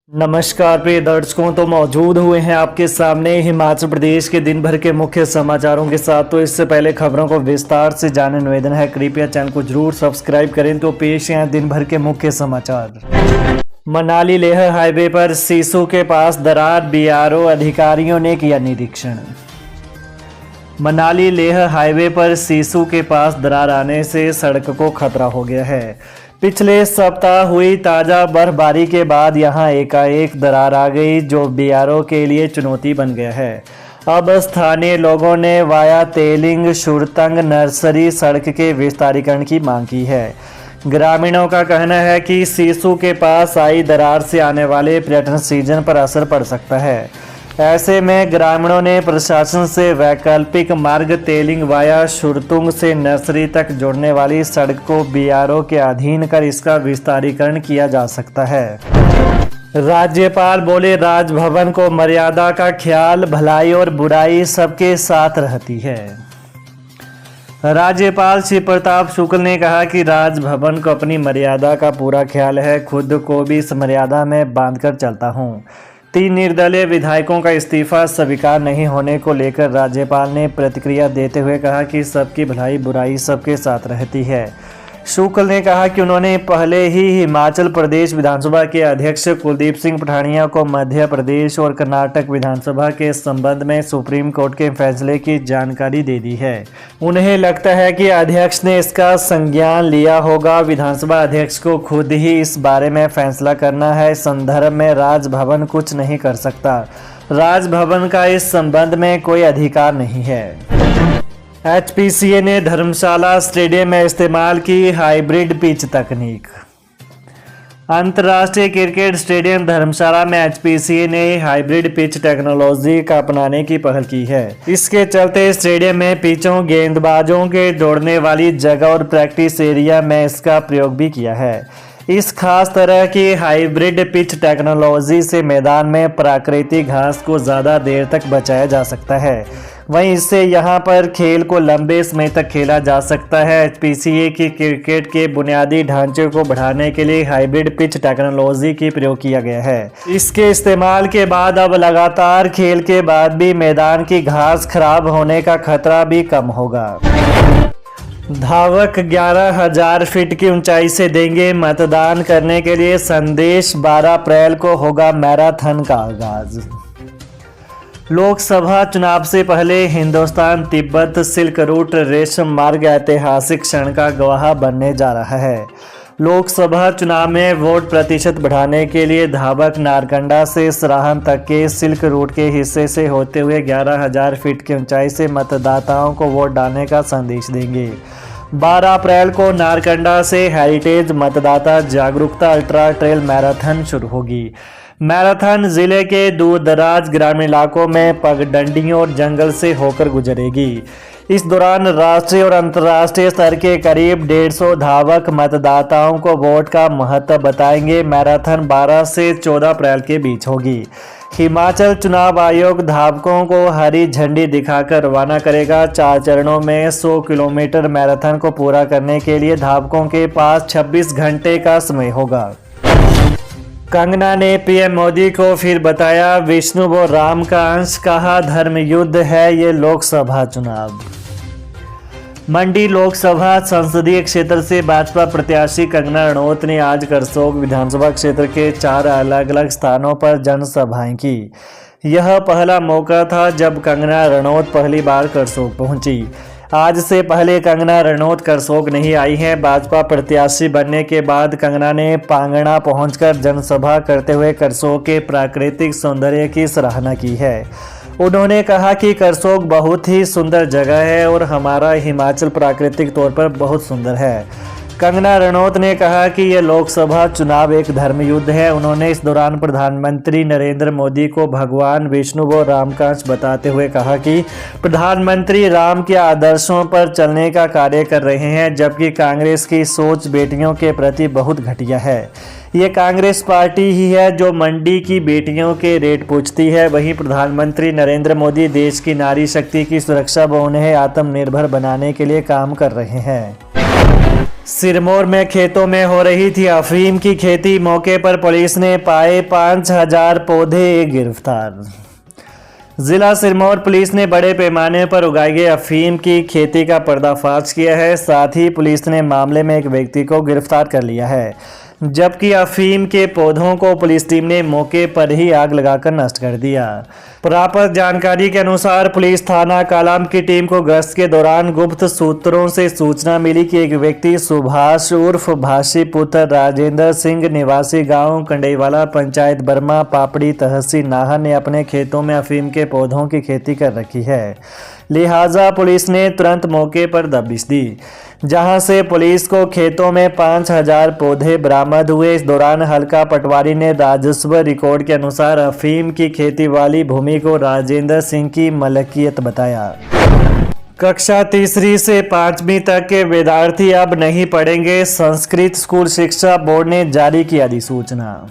नमस्कार प्रिय दर्शकों, तो मौजूद हुए हैं आपके सामने हिमाचल प्रदेश के दिन भर के मुख्य समाचारों के साथ। तो इससे पहले खबरों को विस्तार से जानने निवेदन है, कृपया चैनल को जरूर सब्सक्राइब करें। तो पेश हैं दिन भर के मुख्य समाचार। मनाली लेह हाईवे पर सीसू के पास दरार, बीआरओ अधिकारियों ने किया निरीक्षण। मनाली लेह हाईवे पर सीसू के पास दरार आने से सड़क को खतरा हो गया है। पिछले सप्ताह हुई ताज़ा बर्फबारी के बाद यहां एकाएक दरार आ गई, जो बीआरओ के लिए चुनौती बन गया है। अब स्थानीय लोगों ने वाया तेलिंग शुरतंग नर्सरी सड़क के विस्तारीकरण की मांग की है। ग्रामीणों का कहना है कि सीसू के पास आई दरार से आने वाले पर्यटन सीजन पर असर पड़ सकता है। ऐसे में ग्रामीणों ने प्रशासन से वैकल्पिक मार्ग तेलिंग वाया शुरतुंग से नर्सरी तक जोड़ने वाली सड़क को बीआरओ के अधीन कर इसका विस्तारीकरण किया जा सकता है। राज्यपाल बोले, राजभवन को मर्यादा का ख्याल, भलाई और बुराई सबके साथ रहती है। राज्यपाल श्री प्रताप शुक्ल ने कहा कि राजभवन को अपनी मर्यादा का पूरा ख्याल है, खुद को भी इस मर्यादा में बांधकर चलता हूँ। 3 निर्दलीय विधायकों का इस्तीफा स्वीकार नहीं होने को लेकर राज्यपाल ने प्रतिक्रिया देते हुए कहा कि सबकी भलाई बुराई सबके साथ रहती है। शुक्ल ने कहा कि उन्होंने पहले ही हिमाचल प्रदेश विधानसभा के अध्यक्ष कुलदीप सिंह पठानिया को मध्य प्रदेश और कर्नाटक विधानसभा के संबंध में सुप्रीम कोर्ट के फैसले की जानकारी दे दी है। उन्हें लगता है कि अध्यक्ष ने इसका संज्ञान लिया होगा। विधानसभा अध्यक्ष को खुद ही इस बारे में फैसला करना है। इस संदर्भ में राजभवन कुछ नहीं कर सकता। राजभवन का इस संबंध में कोई अधिकार नहीं है। एचपीसीए ने धर्मशाला स्टेडियम में इस्तेमाल की हाइब्रिड पिच तकनीक। अंतर्राष्ट्रीय क्रिकेट स्टेडियम धर्मशाला में एचपीसीए ने हाइब्रिड पिच टेक्नोलॉजी का अपनाने की पहल की है। इसके चलते स्टेडियम में पिचों, गेंदबाजों के दौड़ने वाली जगह और प्रैक्टिस एरिया में इसका प्रयोग भी किया है। इस खास तरह की हाइब्रिड पिच टेक्नोलॉजी से मैदान में प्राकृतिक घास को ज़्यादा देर तक बचाया जा सकता है। वहीं इससे यहां पर खेल को लंबे समय तक खेला जा सकता है। एचपीसीए की क्रिकेट के बुनियादी ढांचे को बढ़ाने के लिए हाइब्रिड पिच टेक्नोलॉजी की प्रयोग किया गया है। इसके इस्तेमाल के बाद अब लगातार खेल के बाद भी मैदान की घास खराब होने का खतरा भी कम होगा। धावक 11,000 फीट की ऊंचाई से देंगे मतदान करने के लिए संदेश। 12 अप्रैल को होगा मैराथन का आगाज। लोकसभा चुनाव से पहले हिंदुस्तान तिब्बत सिल्क रूट रेशम मार्ग ऐतिहासिक क्षण का गवाह बनने जा रहा है। लोकसभा चुनाव में वोट प्रतिशत बढ़ाने के लिए धावक नारकंडा से सराहन तक के सिल्क रूट के हिस्से से होते हुए 11,000 फीट की ऊंचाई से मतदाताओं को वोट डालने का संदेश देंगे। 12 अप्रैल को नारकंडा से हेरिटेज मतदाता जागरूकता अल्ट्रा ट्रेल मैराथन शुरू होगी। मैराथन जिले के दूर दराज ग्रामीण इलाकों में पगडंडियों और जंगल से होकर गुजरेगी। इस दौरान राष्ट्रीय और अंतर्राष्ट्रीय स्तर के करीब 150 धावक मतदाताओं को वोट का महत्व बताएंगे। मैराथन 12 से 14 अप्रैल के बीच होगी। हिमाचल चुनाव आयोग धावकों को हरी झंडी दिखाकर रवाना करेगा। 4 चरणों में 100 किलोमीटर मैराथन को पूरा करने के लिए धावकों के पास 26 घंटे का समय होगा। कंगना ने पीएम मोदी को फिर बताया विष्णु व राम का अंश, कहा धर्म युद्ध है ये लोकसभा चुनाव। मंडी लोकसभा संसदीय क्षेत्र से भाजपा प्रत्याशी कंगना रणौत ने आज करसोग विधानसभा क्षेत्र के 4 अलग अलग स्थानों पर जनसभाएं की। यह पहला मौका था जब कंगना रणौत पहली बार करसोग पहुंची। आज से पहले कंगना रणौत करसोग नहीं आई हैं। भाजपा प्रत्याशी बनने के बाद कंगना ने पांगणा पहुंचकर जनसभा करते हुए करसोग के प्राकृतिक सौंदर्य की सराहना की है। उन्होंने कहा कि करसोग बहुत ही सुंदर जगह है और हमारा हिमाचल प्राकृतिक तौर पर बहुत सुंदर है। कंगना रणौत ने कहा कि यह लोकसभा चुनाव एक धर्म युद्ध है। उन्होंने इस दौरान प्रधानमंत्री नरेंद्र मोदी को भगवान विष्णु व राम का अंश बताते हुए कहा कि प्रधानमंत्री राम के आदर्शों पर चलने का कार्य कर रहे हैं, जबकि कांग्रेस की सोच बेटियों के प्रति बहुत घटिया है। ये कांग्रेस पार्टी ही है जो मंडी की बेटियों के रेट पूछती है। वहीं प्रधानमंत्री नरेंद्र मोदी देश की नारी शक्ति की सुरक्षा व उन्हें आत्मनिर्भर बनाने के लिए काम कर रहे हैं। सिरमौर में खेतों में हो रही थी अफीम की खेती। मौके पर पुलिस ने पाए 5000 पौधे गिरफ्तार। जिला सिरमौर पुलिस ने बड़े पैमाने पर उगाई गई अफीम की खेती का पर्दाफाश किया है। साथ ही पुलिस ने मामले में एक व्यक्ति को गिरफ्तार कर लिया है, जबकि अफीम के पौधों को पुलिस टीम ने मौके पर ही आग लगाकर नष्ट कर दिया। प्राप्त जानकारी के अनुसार पुलिस थाना कालाम की टीम को गश्त के दौरान गुप्त सूत्रों से सूचना मिली कि एक व्यक्ति सुभाष उर्फ भाषी पुत्र राजेंद्र सिंह निवासी गांव कंडेवाला पंचायत बर्मा पापड़ी तहसील नाहर ने अपने खेतों में अफीम के पौधों की खेती कर रखी है। लिहाजा पुलिस ने तुरंत मौके पर दबिश दी, जहां से पुलिस को खेतों में 5000 पौधे बरामद हुए। इस दौरान हल्का पटवारी ने राजस्व रिकॉर्ड के अनुसार अफीम की खेती वाली भूमि को राजेंद्र सिंह की मलकियत बताया। कक्षा तीसरी से 5वीं तक के विद्यार्थी अब नहीं पढ़ेंगे। संस्कृत स्कूल शिक्षा बोर्ड ने जारी की अधिसूचना।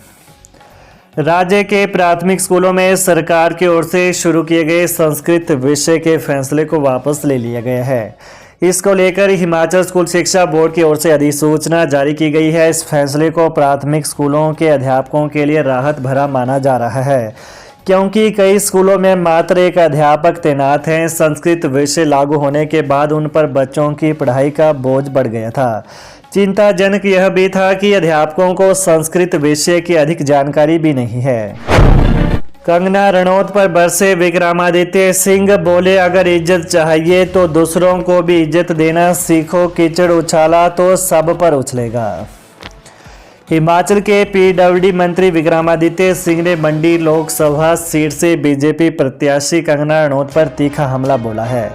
राज्य के प्राथमिक स्कूलों में सरकार की ओर से शुरू किए गए संस्कृत विषय के फैसले को वापस ले लिया गया है। इसको लेकर हिमाचल स्कूल शिक्षा बोर्ड की ओर से अधिसूचना जारी की गई है। इस फैसले को प्राथमिक स्कूलों के अध्यापकों के लिए राहत भरा माना जा रहा है, क्योंकि कई स्कूलों में मात्र एक अध्यापक तैनात हैं। संस्कृत विषय लागू होने के बाद उन पर बच्चों की पढ़ाई का बोझ बढ़ गया था। चिंताजनक यह भी था कि अध्यापकों को संस्कृत विषय की अधिक जानकारी भी नहीं है। कंगना रनौत पर बरसे विक्रमादित्य सिंह, बोले अगर इज्जत चाहिए तो दूसरों को भी इज्जत देना सीखो। कीचड़ उछाला तो सब पर उछलेगा। हिमाचल के पीडब्ल्यूडी मंत्री विक्रमादित्य सिंह ने मंडी लोकसभा सीट से बीजेपी प्रत्याशी कंगना रनौत पर तीखा हमला बोला है।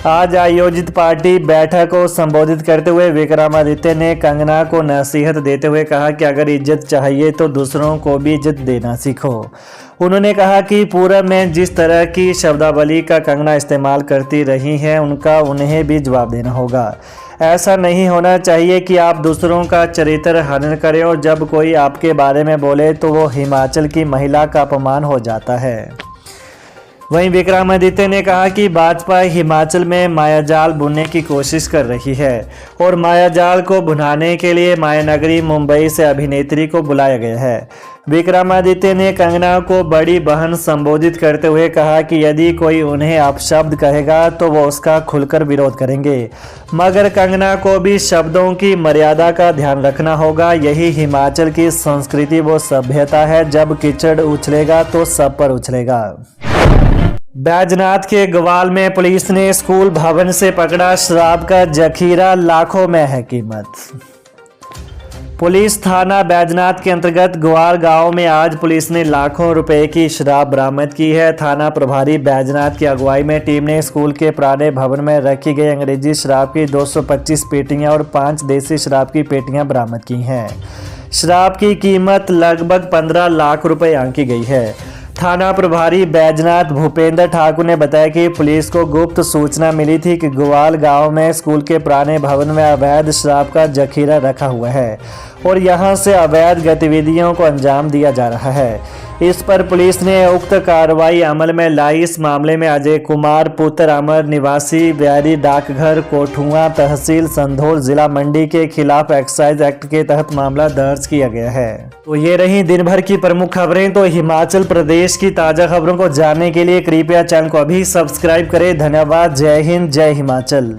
आज आयोजित पार्टी बैठक को संबोधित करते हुए विक्रमादित्य ने कंगना को नसीहत देते हुए कहा कि अगर इज्जत चाहिए तो दूसरों को भी इज्जत देना सीखो। उन्होंने कहा कि पूरब में जिस तरह की शब्दावली का कंगना इस्तेमाल करती रही हैं, उनका उन्हें भी जवाब देना होगा। ऐसा नहीं होना चाहिए कि आप दूसरों का चरित्र हनन करें और जब कोई आपके बारे में बोले तो वो हिमाचल की महिला का अपमान हो जाता है। वहीं विक्रमादित्य ने कहा कि भाजपा हिमाचल में मायाजाल बुनने की कोशिश कर रही है और मायाजाल को भुनाने के लिए मायानगरी मुंबई से अभिनेत्री को बुलाया गया है। विक्रमादित्य ने कंगना को बड़ी बहन संबोधित करते हुए कहा कि यदि कोई उन्हें अपशब्द कहेगा तो वो उसका खुलकर विरोध करेंगे, मगर कंगना को भी शब्दों की मर्यादा का ध्यान रखना होगा। यही हिमाचल की संस्कृति व सभ्यता है। जब कीचड़ उछलेगा तो सब पर उछलेगा। बैजनाथ के ग्वाल में पुलिस ने स्कूल भवन से पकड़ा शराब का जखीरा, लाखों में है कीमत। पुलिस थाना बैजनाथ के अंतर्गत ग्वाल गांव में आज पुलिस ने लाखों रुपए की शराब बरामद की है। थाना प्रभारी बैजनाथ की अगुवाई में टीम ने स्कूल के पुराने भवन में रखी गई अंग्रेजी शराब की 225 पेटियां और 5 देसी शराब की पेटियां बरामद की हैं। शराब की कीमत लगभग 15 लाख रुपए आंकी गई है। थाना प्रभारी बैजनाथ भूपेंद्र ठाकुर ने बताया कि पुलिस को गुप्त सूचना मिली थी कि ग्वाल गांव में स्कूल के पुराने भवन में अवैध शराब का जखीरा रखा हुआ है और यहां से अवैध गतिविधियों को अंजाम दिया जा रहा है। इस पर पुलिस ने उक्त कार्रवाई अमल में लाई। इस मामले में अजय कुमार पुत्र अमर निवासी ब्यारी डाकघर कोठुआ तहसील संधोल जिला मंडी के खिलाफ एक्साइज एक्ट के तहत मामला दर्ज किया गया है। तो ये रही दिन भर की प्रमुख खबरें। तो हिमाचल प्रदेश की ताजा खबरों को जानने के लिए कृपया चैनल को अभी सब्सक्राइब करें। धन्यवाद। जय हिंद, जय हिमाचल।